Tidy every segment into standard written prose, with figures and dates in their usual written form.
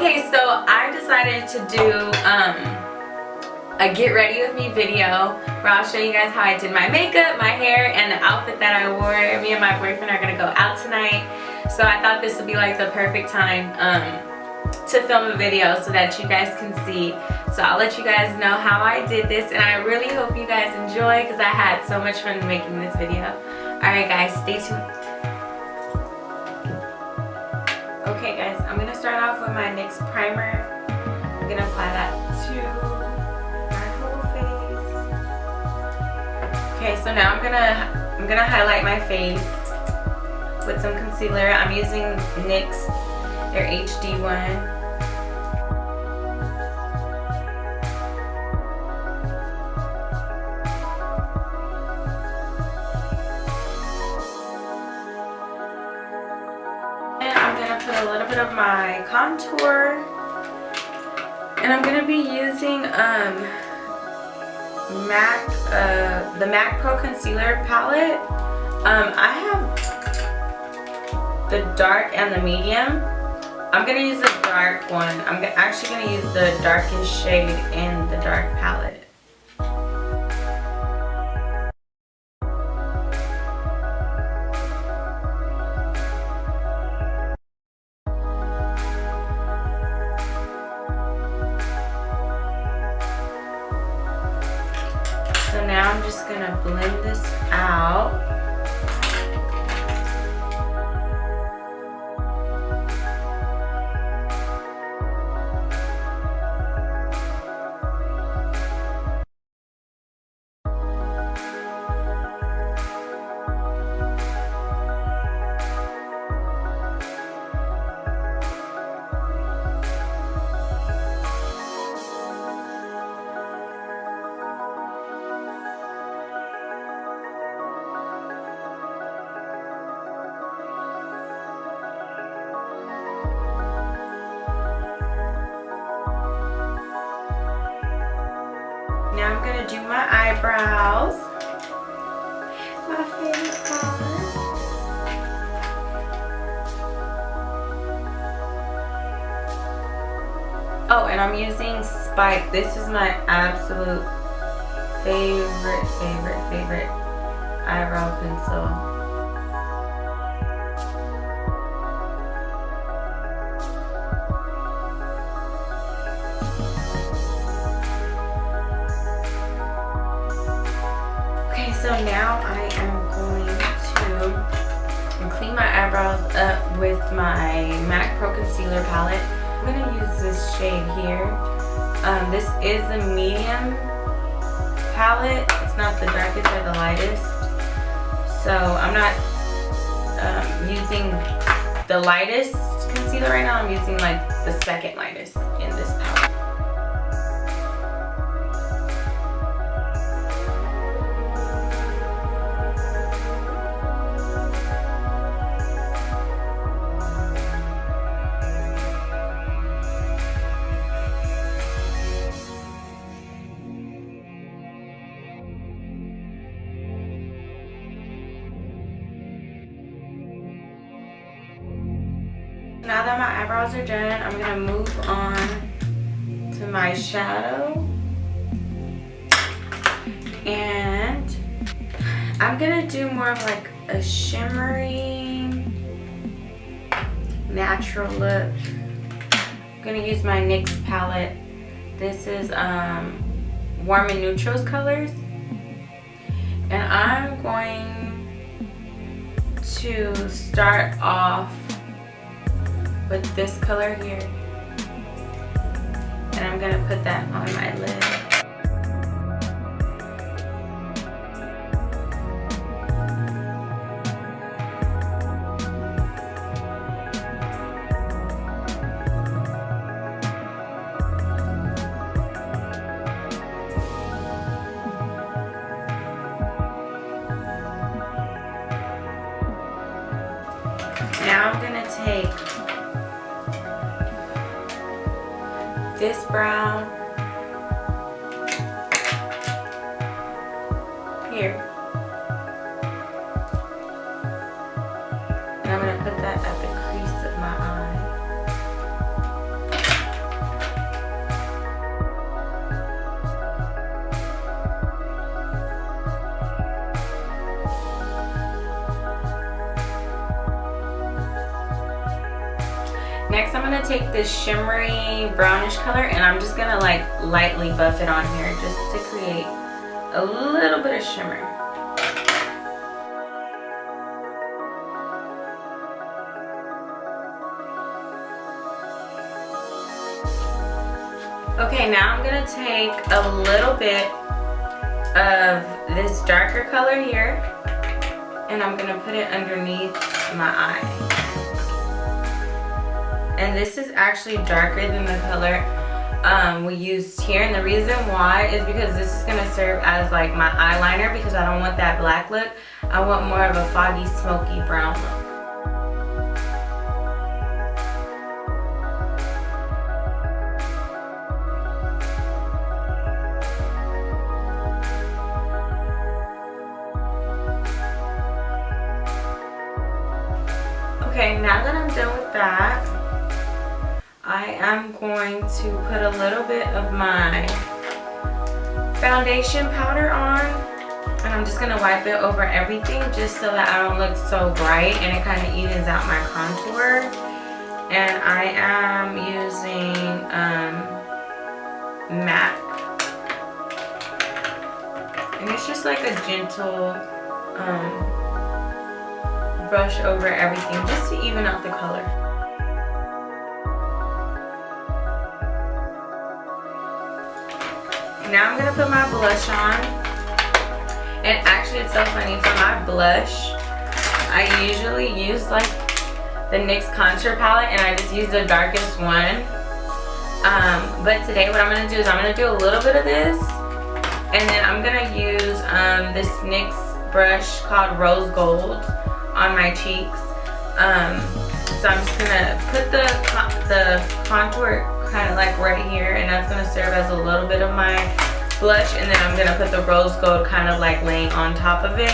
Okay, so I decided to do a get ready with me video where I'll show you guys how I did my makeup, my hair, and the outfit that I wore. Me and my boyfriend are gonna go out tonight, so I thought this would be like the perfect time to film a video so that you guys can see. So I'll let you guys know how I did this, and I really hope you guys enjoy because I had so much fun making this video. Alright guys, stay tuned. Okay guys, I'm going to start off with my NYX primer. I'm going to apply that to my whole face. Okay, so now I'm gonna highlight my face with some concealer. I'm using NYX, their HD one. Put a little bit of my contour, and I'm gonna be using the MAC Pro Concealer palette. I have the dark and the medium. I'm gonna use the dark one. I'm actually gonna use the darkest shade in the dark palette. So now I'm just gonna blend this out. Now I'm gonna do my eyebrows. My favorite color. Oh, and I'm using Spike. This is my absolute favorite eyebrow pencil. So now I am going to clean my eyebrows up with my MAC Pro Concealer palette. I'm going to use this shade here. This is a medium palette. It's not the darkest or the lightest. So I'm not using the lightest concealer right now. I'm using like the second lightest in this palette. Now that my eyebrows are done, I'm going to move on to my shadow. And I'm going to do more of like a shimmery, natural look. I'm going to use my NYX palette. This is Warm and Neutrals colors. And I'm going to start off with this color here, and I'm gonna put that on my lid. Now I'm gonna take this brown here, and I'm going to put that at the crease of my eye. next I'm gonna take this shimmery brownish color and I'm just gonna like lightly buff it on here just to create a little bit of shimmer. Okay, now I'm gonna take a little bit of this darker color here and I'm gonna put it underneath my eye. And this is actually darker than the color we used here, and the reason why is because this is gonna serve as like my eyeliner because I don't want that black look. I want more of a foggy, smoky brown look. Okay, now that I'm done with that, I am going to put a little bit of my foundation powder on, and I'm just gonna wipe it over everything just so that I don't look so bright and it kind of evens out my contour. And I am using MAC, and it's just like a gentle brush over everything just to even out the color. Now I'm gonna put my blush on, and actually it's so funny, for my blush I usually use like the NYX contour palette and I just use the darkest one, but today what I'm gonna do is I'm gonna do a little bit of this, and then I'm gonna use this NYX brush called Rose Gold on my cheeks. So I'm just gonna put the contour kind of like right here, and that's gonna serve as a little bit of my blush, and then I'm gonna put the rose gold kind of like laying on top of it.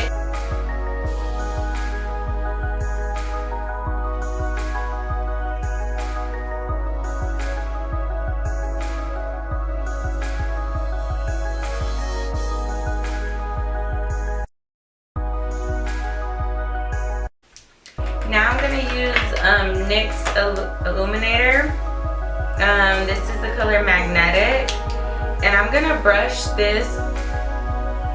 Now I'm gonna use NYX Illuminator. This is the color Magnetic, and I'm gonna brush this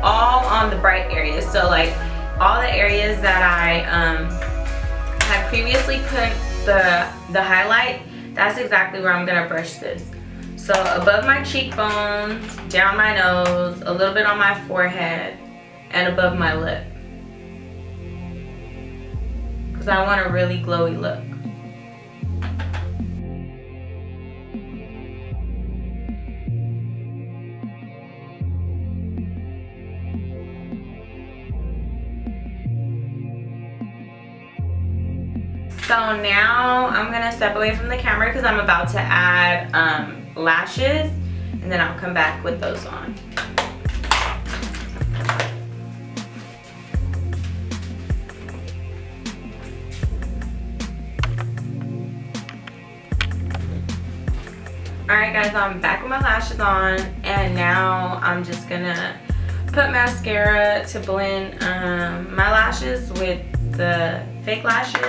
all on the bright areas. So like all the areas that I had previously put the highlight, that's exactly where I'm gonna brush this. So above my cheekbones, down my nose, a little bit on my forehead, and above my lip, because I want a really glowy look. So now I'm gonna step away from the camera because I'm about to add lashes, and then I'll come back with those on. Alright guys, I'm back with my lashes on, and now I'm just gonna put mascara to blend my lashes with the fake lashes,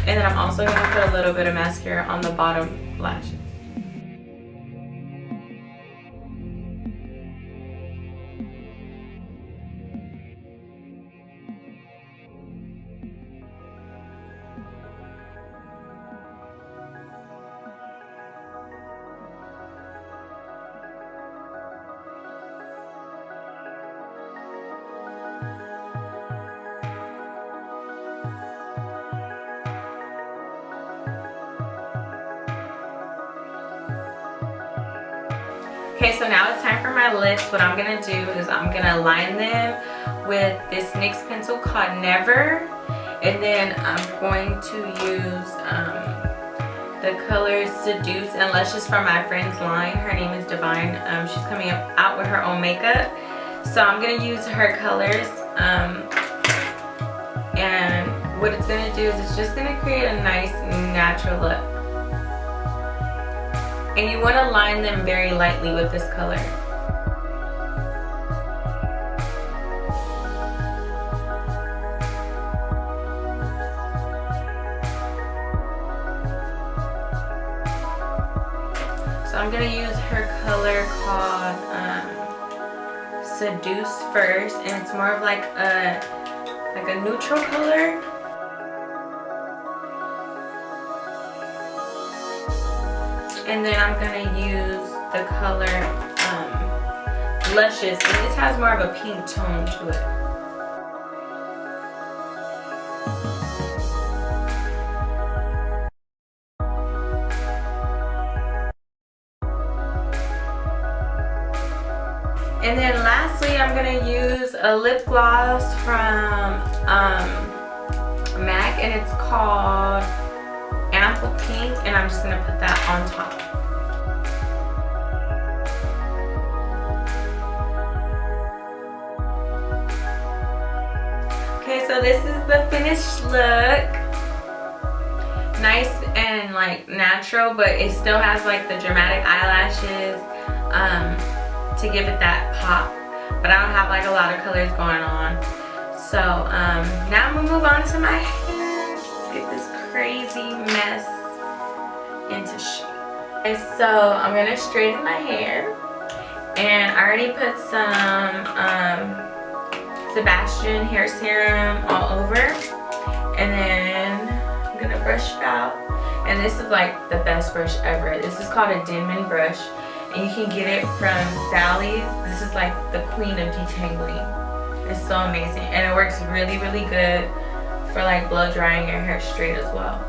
and then I'm also going to put a little bit of mascara on the bottom lashes. Okay, so now it's time for my lips. What I'm gonna do is I'm gonna line them with this NYX pencil called Never, and then I'm going to use the color Seduce and Luscious from my friend's line. Her name is Dvyne. She's coming out with her own makeup, so I'm gonna use her colors. And what it's gonna do is it's just gonna create a nice natural look. And you want to line them very lightly with this color. called Seduce First, and it's more of like a neutral color. And then I'm gonna use the color Blushes, and this has more of a pink tone to it. And then lastly, I'm gonna use a lip gloss from MAC, and it's called Ample Pink, and I'm just gonna put that on top. Okay, so this is the finished look. Nice and like natural, but it still has like the dramatic eyelashes to give it that pop. But I don't have like a lot of colors going on. So now I'm gonna move on to my hair. Let's get this crazy mess into shape. Okay, so I'm gonna straighten my hair, and I already put some Sebastian hair serum all over, and then I'm gonna brush it out. And this is like the best brush ever. This is called a Denman brush, and you can get it from Sally's. This is like the queen of detangling. It's so amazing, and it works really, really good for like blow drying your hair straight as well.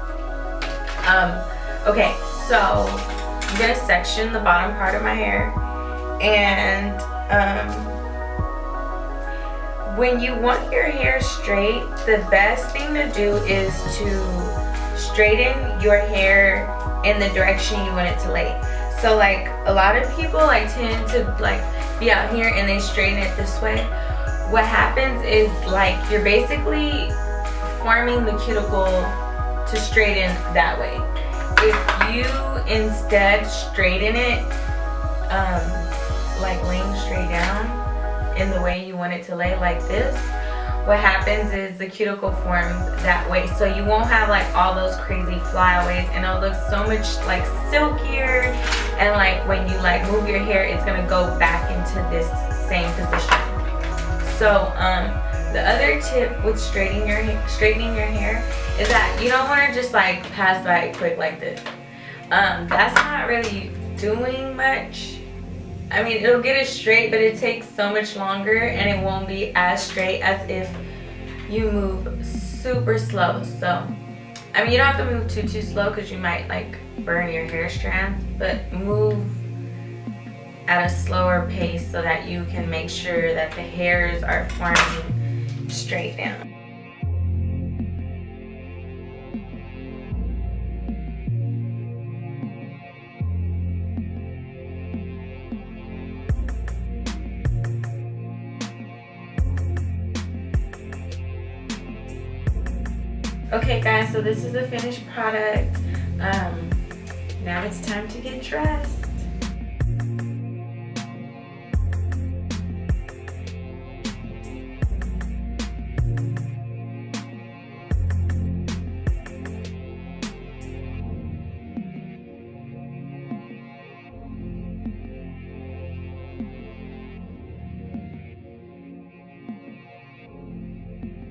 Okay, so I'm gonna section the bottom part of my hair, and when you want your hair straight, the best thing to do is to straighten your hair in the direction you want it to lay. So like a lot of people like tend to like be out here and they straighten it this way. What happens is like you're basically forming the cuticle to straighten that way. If you instead straighten it like laying straight down in the way you want it to lay, like this, what happens is the cuticle forms that way, so you won't have like all those crazy flyaways, and it'll look so much like silkier, and like when you like move your hair, it's gonna go back into this same position. So the other tip with straightening your hair is that you don't want to just like pass by it quick like this. That's not really doing much. I mean, it'll get it straight, but it takes so much longer, and it won't be as straight as if you move super slow. So, I mean, you don't have to move too slow because you might like burn your hair strands, but move at a slower pace so that you can make sure that the hairs are forming straight down. Okay guys, so this is the finished product. Now it's time to get dressed.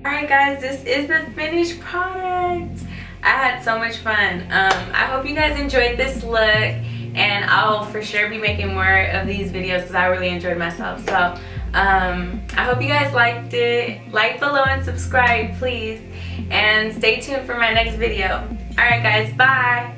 Alright guys, this is the finished product. I had so much fun. I hope you guys enjoyed this look, and I'll for sure be making more of these videos because I really enjoyed myself. So I hope you guys liked it. Like below and subscribe please, and stay tuned for my next video. Alright guys, bye.